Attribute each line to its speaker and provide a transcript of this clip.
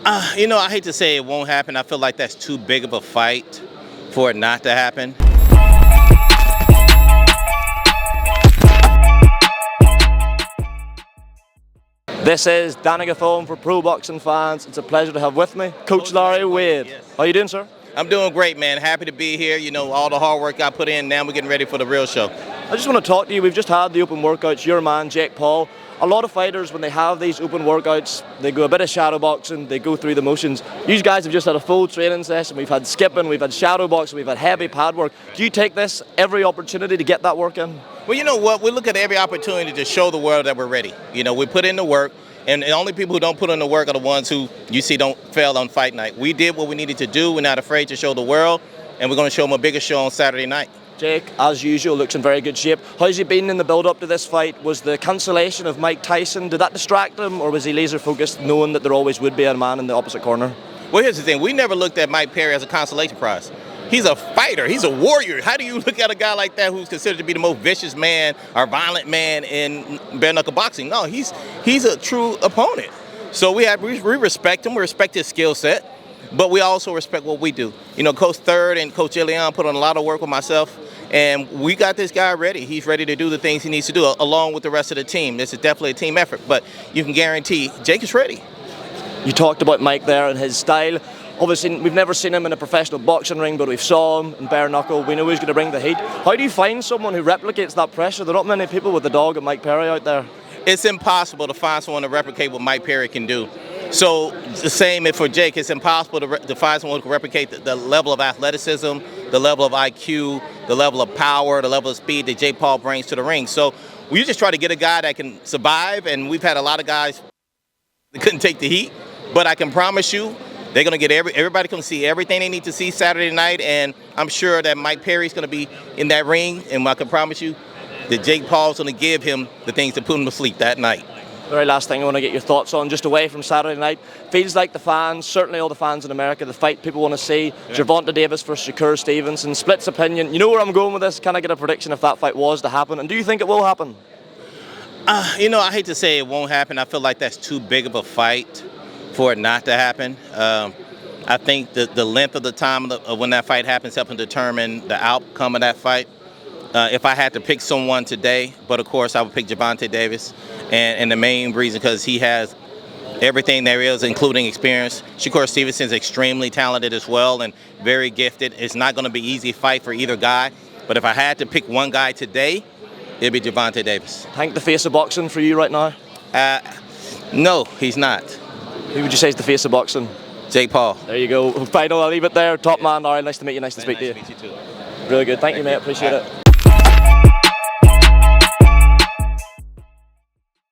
Speaker 1: I hate to say it won't happen. I feel like that's too big of a fight for it not to happen.
Speaker 2: This is Danny Gathone for Pro Boxing Fans. It's a pleasure to have with me Coach Larry Wade.
Speaker 1: Yes.
Speaker 2: How you doing, sir?
Speaker 1: I'm doing great, man. Happy to be here. All the hard work I put in, now we're getting ready for the real show.
Speaker 2: I just want to talk to you. We've just had the open workouts. Your man, Jake Paul. A lot of fighters, when they have these open workouts, they go a bit of shadow boxing, they go through the motions. You guys have just had a full training session. We've had skipping, we've had shadow boxing, we've had heavy pad work. Do you take this every opportunity to get that work in?
Speaker 1: Well, you know what? We look at every opportunity to show the world that we're ready. We put in the work, and the only people who don't put in the work are the ones who you see don't fail on fight night. We did what we needed to do. We're not afraid to show the world, and we're going to show them a bigger show on Saturday night.
Speaker 2: Jake, as usual, looks in very good shape. How's he been in the build-up to this fight? Was the cancellation of Mike Tyson, did that distract him, or was he laser-focused, knowing that there always would be a man in the opposite corner?
Speaker 1: Well, here's the thing. We never looked at Mike Perry as a consolation prize. He's a fighter. He's a warrior. How do you look at a guy like that who's considered to be the most vicious man or violent man in bare-knuckle boxing? No, he's a true opponent. So we respect him. We respect his skill set. But we also respect what we do. Coach Third and Coach Ilian put on a lot of work with myself, and we got this guy ready. He's ready to do the things he needs to do, along with the rest of the team. This is definitely a team effort, but you can guarantee Jake is ready.
Speaker 2: You talked about Mike there and his style. Obviously, we've never seen him in a professional boxing ring, but we've saw him in bare knuckle. We know he's going to bring the heat. How do you find someone who replicates that pressure? There are not many people with the dog of Mike Perry out there.
Speaker 1: It's impossible to find someone to replicate what Mike Perry can do. So the same for Jake. It's impossible to find someone who can replicate the level of athleticism, the level of IQ, the level of power, the level of speed that Jake Paul brings to the ring. So we just try to get a guy that can survive, and we've had a lot of guys that couldn't take the heat. But I can promise you, they're going to get everybody can see everything they need to see Saturday night, and I'm sure that Mike Perry's going to be in that ring, and I can promise you that Jake Paul's going to give him the things to put him to sleep that night.
Speaker 2: Very last thing I want to get your thoughts on, just away from Saturday night. Feels like the fans, certainly all the fans in America, the fight people want to see. Yeah. Gervonta Davis versus Shakur Stevenson, splits opinion. You know where I'm going with this? Can I get a prediction if that fight was to happen? And do you think it will happen?
Speaker 1: I hate to say it won't happen. I feel like that's too big of a fight for it not to happen. I think the length of the time of when that fight happens helps determine the outcome of that fight. If I had to pick someone today, but of course I would pick Gervonta Davis, and the main reason because he has everything there is, including experience. Shakur Stevenson is extremely talented as well and very gifted. It's not going to be an easy fight for either guy, but if I had to pick one guy today, it'd be Gervonta Davis.
Speaker 2: Think the face of boxing for you right now?
Speaker 1: No, he's not.
Speaker 2: Who would you say is the face of boxing?
Speaker 1: Jake Paul.
Speaker 2: There you go. Final, I'll leave it there. Top man, Larry. Nice to meet you. Nice to speak to you.
Speaker 1: Nice to meet you too.
Speaker 2: Really good. Thank you, mate. Appreciate it.